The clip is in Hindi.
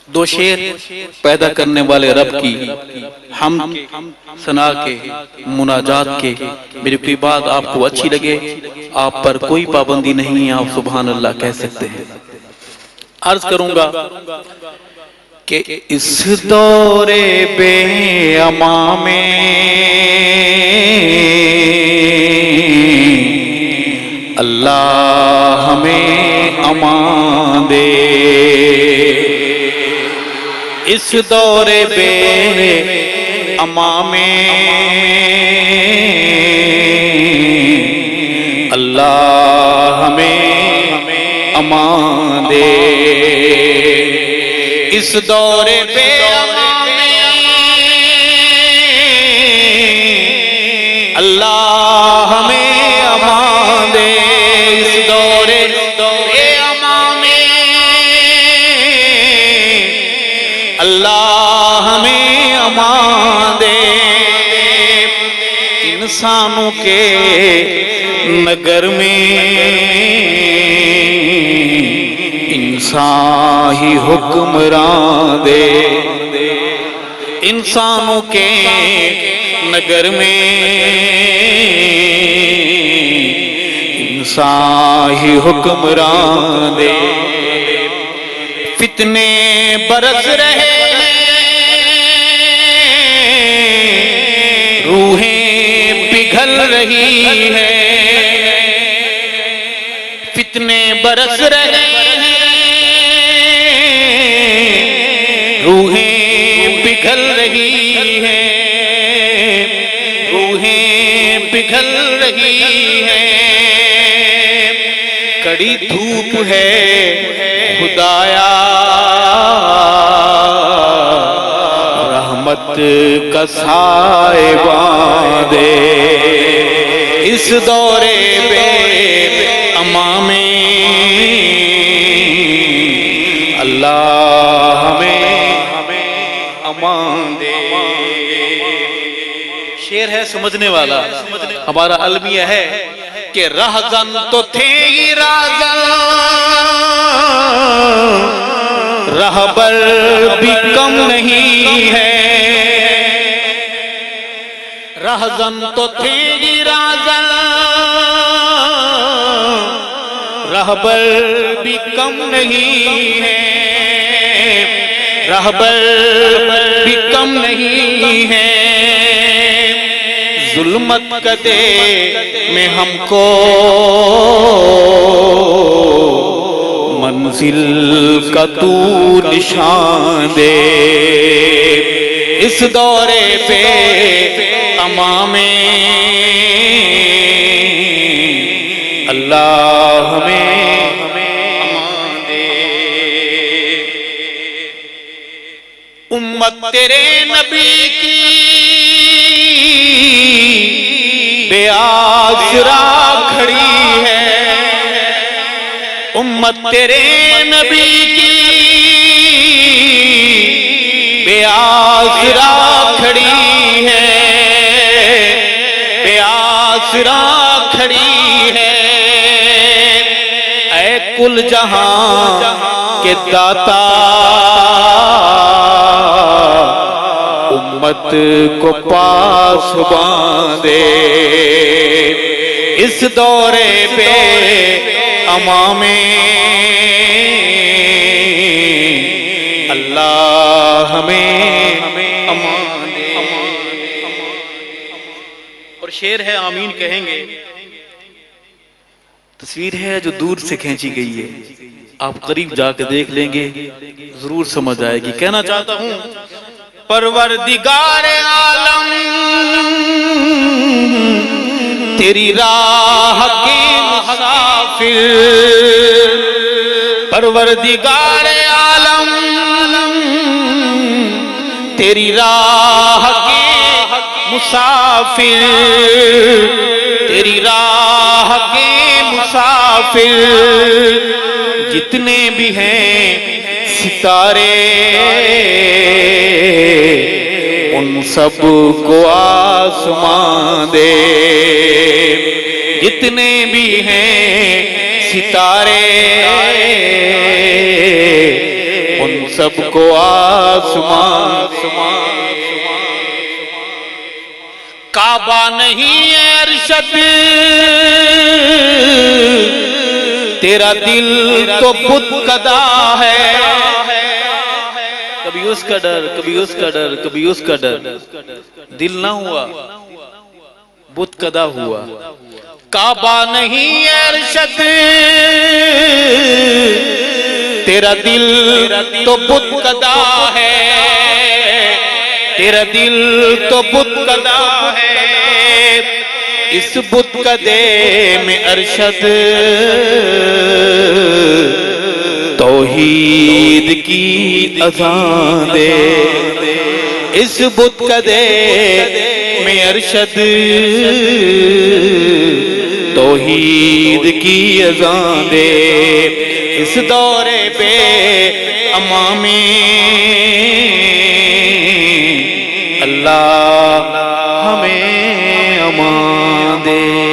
दो शेर पैदा करने वाले रब की हम सना के मुनाजात के। मेरी कोई बात आपको अच्छी लगे, आप पर कोई पाबंदी नहीं है, आप सुभान अल्लाह कह सकते हैं। अर्ज करूंगा कि इस दौरे बेअमा में अल्लाह हमें अमान दे। इस दौरे बेअमा में अल्लाह हमें अमान दे। इस दौरे बेअमा में अल्लाह हमें अमान दे। इस दौरे बेअमा में अल्लाह हमें अमान दे। इंसानों के नगर में इंसान ही हुक्मरान दे। इंसानों के नगर में इंसान ही हुक्मरान दे। फितने बरस रहे रूहें पिघल रही है। फितने बरस रहे रूहें पिघल रही हैं। रूहें पिघल रही हैं। कड़ी धूप है खुदाया रहमत का साहिबान दे। इस दौरे बेअमा में अल्लाह हमें अमान दे। शेर है समझने वाला। हमारा अलमिया है कि रहज़न तो थे ही राज़न, रहबर भी कम नहीं है। रहज़न तो थे ही राज़न, रहबर भी कम नहीं है। रहबर भी कम नहीं है। जुल्मत कदे में हमको मंजिल का तू निशान दे। इस दौरे पे अमा में अल्लाह हमें अमान दे। उम्मत तेरे नबी की बेआसरा खड़ी है। उम्मत तेरे नबी की बेआसरा खड़ी है। बेआसरा खड़ी है। ऐ कुल जहां के दाता उम्मत को पास बांधे। इस दौरे पे अमा में अल्लाह हमें अमान दे। और शेर है आमीन कहेंगे। तस्वीर है जो दूर से खींची गई है, आप करीब जाके देख लेंगे जरूर समझ आएगी। कहना चाहता हूं परवरदिगार आलम तेरी राह के मुसाफिर। परवरदिगार आलम तेरी राह के मुसाफिर। तेरी राह के मुसाफिर। जितने भी हैं सितारे उन सब को आसमां दे। जितने भी हैं सितारे उन सबको आसमान। काबा नहीं है अरशद, तेरा दिल तो बुत कदा है। कभी उसका डर, कभी उसका डर, कभी उसका डर, दिल ना हुआ, बुत कदा हुआ। काबा नहीं है अरशद, तेरा दिल तो बुत कदा है, तेरा दिल तो बुत कदा है। इस बुत कदे में अरशद तौहीद की अज़ान दे। इस बुत कदे में अरशद तौहीद की अज़ान दे। इस दौरे पे अमा में अल्लाह हमें अमान दे।